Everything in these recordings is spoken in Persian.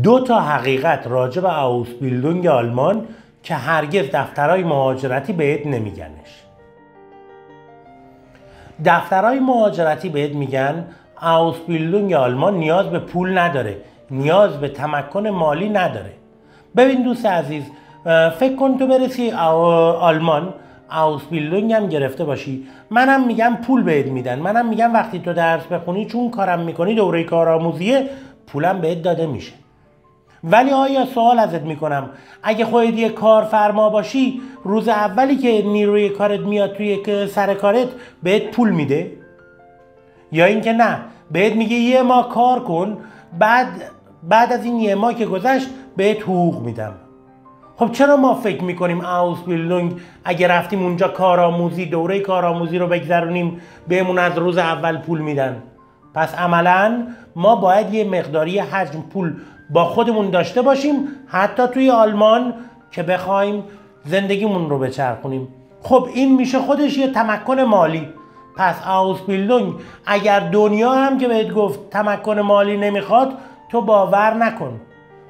دو تا حقیقت راجع به اوسبیلدونگ آلمان که هرگز دفترهای مهاجرتی بهت نمیگنش. دفترهای مهاجرتی بهت میگن اوسبیلدونگ آلمان نیاز به پول نداره، نیاز به تمکن مالی نداره. ببین دوست عزیز، فکر کن تو برسی آلمان، اوسبیلدونگ هم گرفته باشی، منم میگم پول بهت میدن، منم میگم وقتی تو درس بخونی چون کارم میکنی دوره کارآموزیه پولم بهت داده میشه. ولی آیا سوال ازت میکنم، اگه خودت یه کارفرما باشی روز اولی که نیروی کارت میاد توی سر کارت بهت پول میده؟ یا اینکه نه بهت میگه یه ماه کار کن، بعد از این یه ماه که گذشت بهت حقوق میدم؟ خب چرا ما فکر میکنیم اوسبیلدونگ اگه رفتیم اونجا کارآموزی، دوره کارآموزی رو بگذرونیم بهمون از روز اول پول میدن؟ پس عملاً ما باید یه مقداری حجم پول با خودمون داشته باشیم حتی توی آلمان که بخوایم زندگیمون رو بچرخونیم. خب این میشه خودش یه تمکن مالی. پس اوسبیلدونگ اگر دنیا هم که بهت گفت تمکن مالی نمیخواد، تو باور نکن،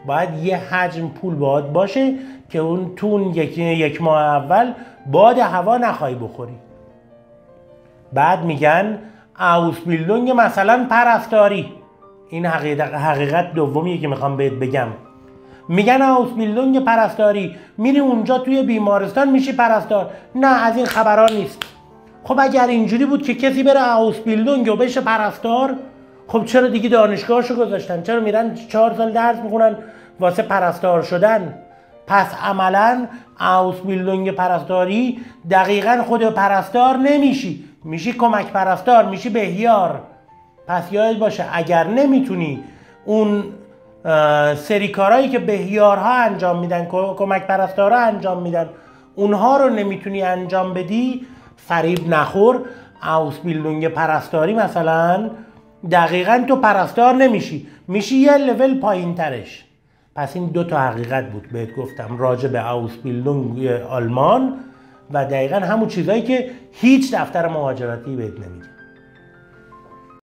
باید یه حجم پول باید باشه که اون تو یک ماه اول باد هوا نخوای بخوری. بعد میگن اوسبیلدونگ مثلا پرستاری، این حقیقت دومیه که میخوام بهت بگم. میگن اوسبیلدونگ پرستاری، میری اونجا توی بیمارستان میشی پرستار. نه، از این خبران نیست. خب اگر اینجوری بود که کسی بره اوسبیلدونگ و بشه پرستار، خب چرا دیگه دانشگاهشو گذاشتن؟ چرا میرن 4 سال درس میخونن واسه پرستار شدن؟ پس عملاً اوسبیلدونگ پرستاری دقیقاً خود پرستار نمیشی، میشی کمک پرستار، میشی بهیار. پس یاد باشه اگر نمیتونی اون سری کارهایی که بهیارها انجام میدن، کمک پرستارها انجام میدن، اونها رو نمیتونی انجام بدی، فریب نخور. اوسبیلدونگ پرستاری مثلا دقیقاً تو پرستار نمیشی، میشی یه لول پایین ترش. پس این 2 تا حقیقت بود بهت گفتم راجع به اوسبیلدونگ آلمان و دقیقاً همون چیزایی که هیچ دفتر مهاجرتی بهت نمیگه.